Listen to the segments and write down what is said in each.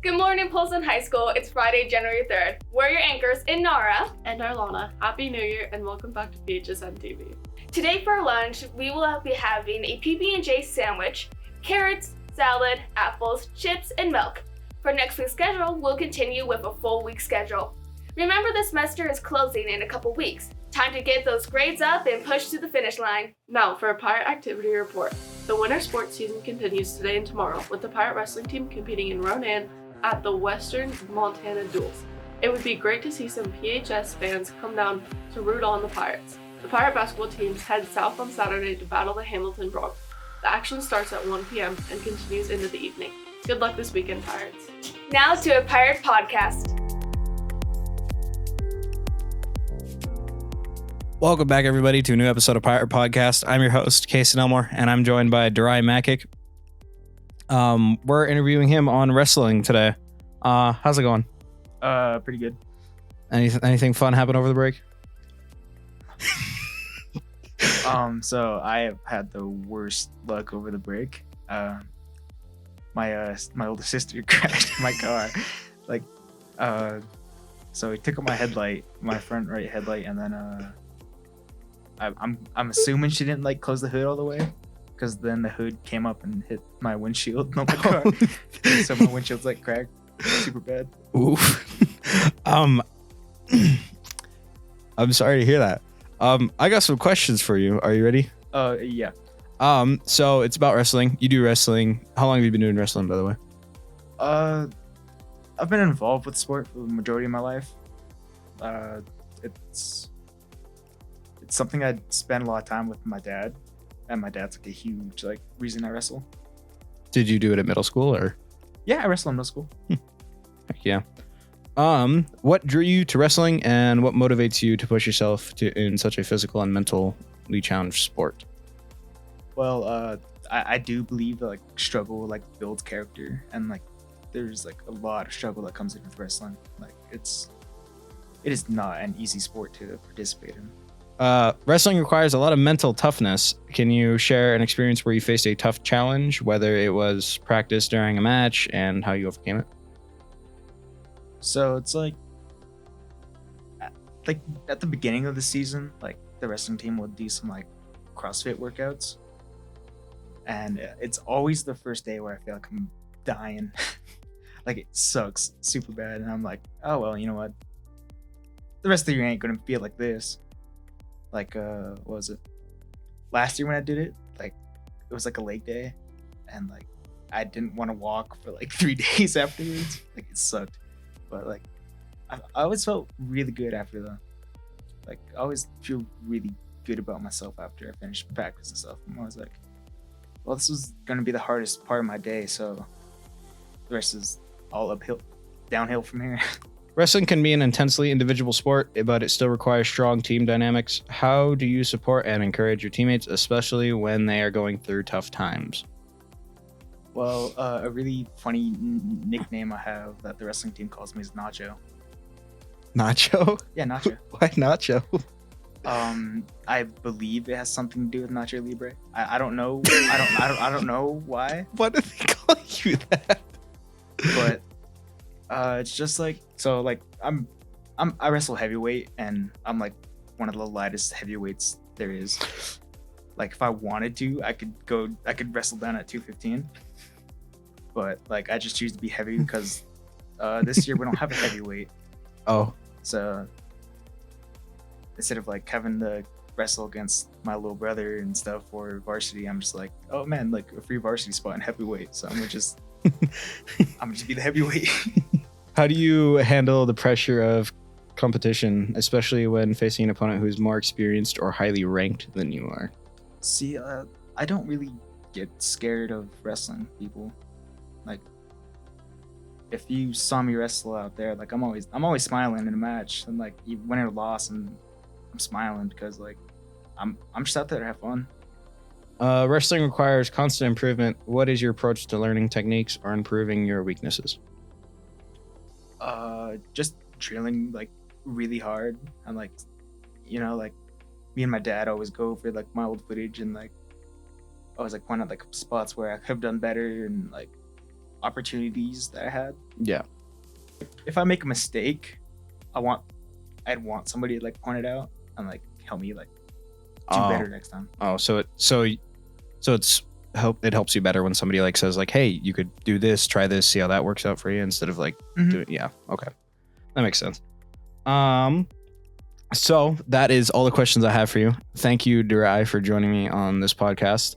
Good morning, Polson High School. It's Friday, January 3rd. We're your anchors, Inara and Arlana. Happy New Year and welcome back to PHSN TV. Today for lunch, we will be having a PB&J sandwich, carrots, salad, apples, chips, and milk. For next week's schedule, we'll continue with a full week schedule. Remember, the semester is closing in a couple weeks. Time to get those grades up and push to the finish line. Now for a Pirate Activity Report. The winter sports season continues today and tomorrow with the Pirate Wrestling team competing in Ronan at the Western Montana Duels. It would be great to see some PHS fans come down to root on the Pirates. The Pirate basketball teams head south on Saturday to battle the Hamilton Bronx. The action starts at 1 p.m. and continues into the evening. Good luck this weekend, Pirates. Now to a Pirate podcast. Welcome back, everybody, to a new episode of Pirate Podcast. I'm your host, Casey Elmore, and I'm joined by Darai Makic. We're interviewing him on wrestling today. How's it going? Pretty good. Anything fun happen over the break? So I have had the worst luck over the break. My older sister crashed my car. So he took out my headlight, my front right headlight, and then I'm assuming she didn't close the hood all the way, because then the hood came up and hit my windshield on my car. So my windshield's cracked super bad. Oof. I'm sorry to hear that. I got some questions for you. Are you ready? Yeah. So it's about wrestling. You do wrestling. How long have you been doing wrestling, by the way? I've been involved with sport for the majority of my life. It's something I spend a lot of time with my dad, and my dad's a huge reason I wrestle. Did you do it at middle school or? Yeah, I wrestled in middle school. Heck yeah. What drew you to wrestling, and what motivates you to push yourself in such a physical and mentally challenged sport? Well, I do believe that struggle builds character, and there's a lot of struggle that comes in with wrestling. It is not an easy sport to participate in. Wrestling requires a lot of mental toughness. Can you share an experience where you faced a tough challenge, whether it was practice during a match, and how you overcame it? So it's at the beginning of the season, the wrestling team would do some CrossFit workouts, and it's always the first day where I feel like I'm dying. It sucks super bad, and I'm like, oh well, you know what? The rest of the year ain't gonna feel like this. What was it? Last year when I did it, it was a leg day, and I didn't want to walk for 3 days afterwards. It sucked. But I always felt really good after I always feel really good about myself after I finished practice and stuff. I'm always well, this was gonna be the hardest part of my day, so the rest is all downhill from here. Wrestling can be an intensely individual sport, but it still requires strong team dynamics. How do you support and encourage your teammates, especially when they are going through tough times? Well, a really funny nickname I have that the wrestling team calls me is Nacho. Nacho? Yeah, Nacho. Why Nacho? I believe it has something to do with Nacho Libre. I don't know. I don't know why. Why do they call you that? But it's just I wrestle heavyweight, and I'm one of the lightest heavyweights there is. If I wanted to, I could wrestle down at 215. But I just choose to be heavy because this year we don't have a heavyweight. Oh. So instead of having to wrestle against my little brother and stuff for varsity, I'm just oh man, a free varsity spot in heavyweight. So I'm gonna just be the heavyweight. How do you handle the pressure of competition, especially when facing an opponent who's more experienced or highly ranked than you are? See, I don't really get scared of wrestling people. If you saw me wrestle out there, I'm always smiling in a match, and you win or loss, and I'm smiling because I'm just out there to have fun. Wrestling requires constant improvement. What is your approach to learning techniques or improving your weaknesses? Just drilling really hard, and me and my dad always go over my old footage, and always point out spots where I could have done better, and opportunities that I had. Yeah. If I make a mistake, I'd want somebody to like point it out and like help me like do better next time. It helps you better when somebody like says like, hey, you could do this, try this, see how that works out for you, instead of like doing. Yeah, okay, that makes sense. So that is all the questions I have for you. Thank you, Durai, for joining me on this podcast.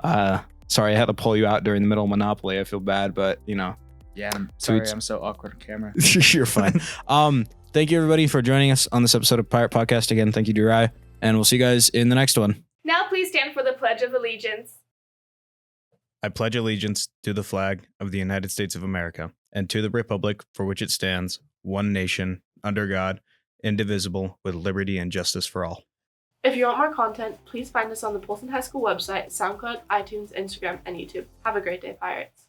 Sorry I had to pull you out during the middle of Monopoly. I feel bad, but you know. Yeah, I'm sorry I'm so awkward on camera. You're fine. Thank you everybody for joining us on this episode of Pirate Podcast. Again, thank you, Durai, and we'll see you guys in the next one. Now please stand for the Pledge of Allegiance. I pledge allegiance to the flag of the United States of America and to the republic for which it stands, one nation, under God, indivisible, with liberty and justice for all. If you want more content, please find us on the Polson High School website, SoundCloud, iTunes, Instagram, and YouTube. Have a great day, Pirates.